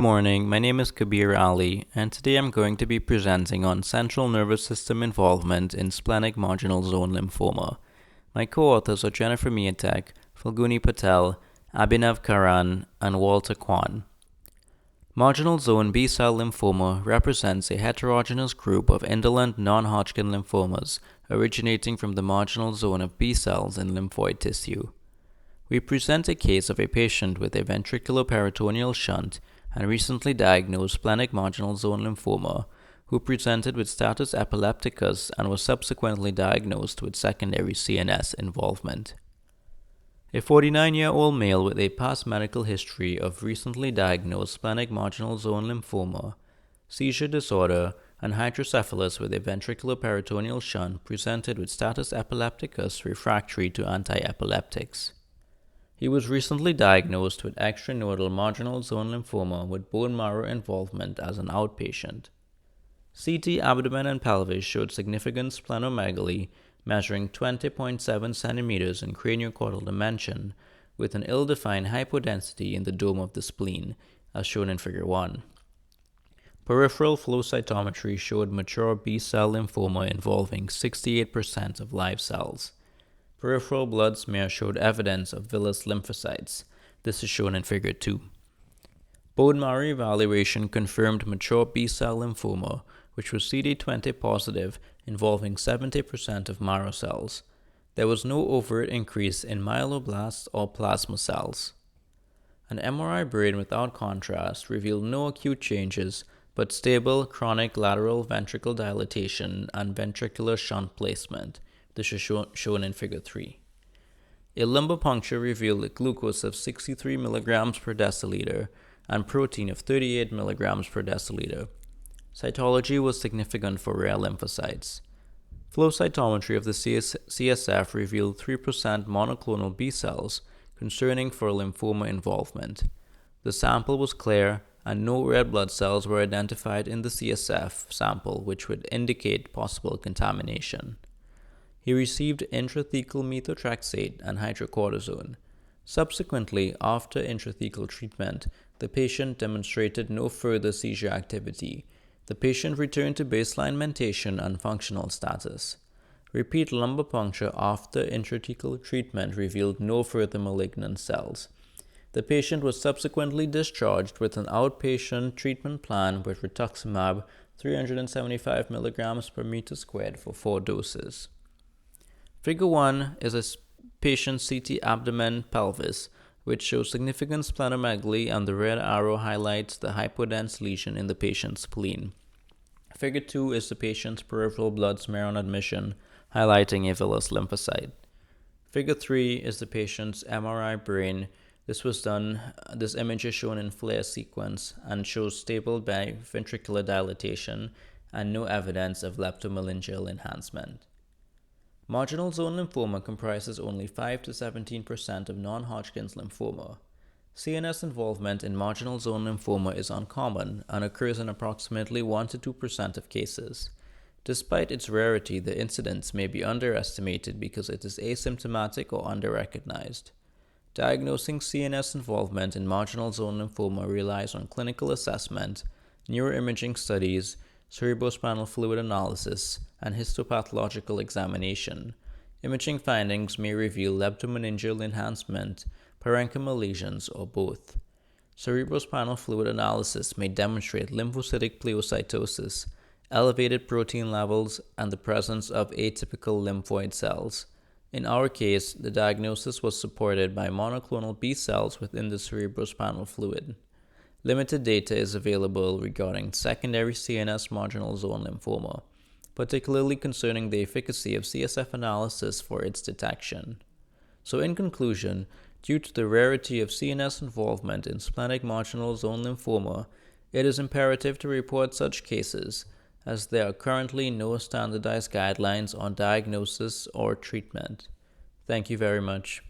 Good morning, my name is Kabeer Ali, and today I'm going to be presenting on central nervous system involvement in splenic marginal zone lymphoma. My co-authors are Jennifer Miatek, Falguni Patel, Abhinav Karan, and Walter Kwan. Marginal zone B-cell lymphoma represents a heterogeneous group of indolent non-Hodgkin lymphomas originating from the marginal zone of B cells in lymphoid tissue. We present a case of a patient with a ventriculoperitoneal shunt and recently diagnosed splenic marginal zone lymphoma who presented with status epilepticus and was subsequently diagnosed with secondary CNS involvement. A 49-year-old male with a past medical history of recently diagnosed splenic marginal zone lymphoma, seizure disorder, and hydrocephalus with a ventriculoperitoneal shunt presented with status epilepticus refractory to anti-epileptics. He was recently diagnosed with extranodal marginal zone lymphoma with bone marrow involvement as an outpatient. CT abdomen and pelvis showed significant splenomegaly measuring 20.7 centimeters in craniocaudal dimension with an ill-defined hypodensity in the dome of the spleen, as shown in Figure 1. Peripheral flow cytometry showed mature B-cell lymphoma involving 68% of live cells. Peripheral blood smear showed evidence of villous lymphocytes. This is shown in Figure 2. Bone marrow evaluation confirmed mature B-cell lymphoma, which was CD20 positive, involving 70% of marrow cells. There was no overt increase in myeloblasts or plasma cells. An MRI brain without contrast revealed no acute changes, but stable chronic lateral ventricle dilatation and ventricular shunt placement. This is shown in Figure 3. A lumbar puncture revealed a glucose of 63 mg per deciliter and protein of 38 mg per deciliter. Cytology was significant for rare lymphocytes. Flow cytometry of the CSF revealed 3% monoclonal B cells, concerning for lymphoma involvement. The sample was clear, and no red blood cells were identified in the CSF sample, which would indicate possible contamination. He received intrathecal methotrexate and hydrocortisone. Subsequently, after intrathecal treatment, the patient demonstrated no further seizure activity. The patient returned to baseline mentation and functional status. Repeat lumbar puncture after intrathecal treatment revealed no further malignant cells. The patient was subsequently discharged with an outpatient treatment plan with rituximab 375 mg per meter squared for 4 doses. Figure 1 is a patient's CT abdomen pelvis, which shows significant splenomegaly, and the red arrow highlights the hypodense lesion in the patient's spleen. Figure 2 is the patient's peripheral blood smear on admission, highlighting a villous lymphocyte. Figure 3 is the patient's MRI brain. This image is shown in FLAIR sequence and shows stable ventricular dilatation and no evidence of leptomeningeal enhancement. Marginal zone lymphoma comprises only 5 to 17% of non-Hodgkin's lymphoma. CNS involvement in marginal zone lymphoma is uncommon and occurs in approximately 1 to 2% of cases. Despite its rarity, the incidence may be underestimated because it is asymptomatic or underrecognized. Diagnosing CNS involvement in marginal zone lymphoma relies on clinical assessment, neuroimaging studies, cerebrospinal fluid analysis, and histopathological examination. Imaging findings may reveal leptomeningeal enhancement, parenchymal lesions, or both. Cerebrospinal fluid analysis may demonstrate lymphocytic pleocytosis, elevated protein levels, and the presence of atypical lymphoid cells. In our case, the diagnosis was supported by monoclonal B cells within the cerebrospinal fluid. Limited data is available regarding secondary CNS marginal zone lymphoma, particularly concerning the efficacy of CSF analysis for its detection. So in conclusion, due to the rarity of CNS involvement in splenic marginal zone lymphoma, it is imperative to report such cases, as there are currently no standardized guidelines on diagnosis or treatment. Thank you very much.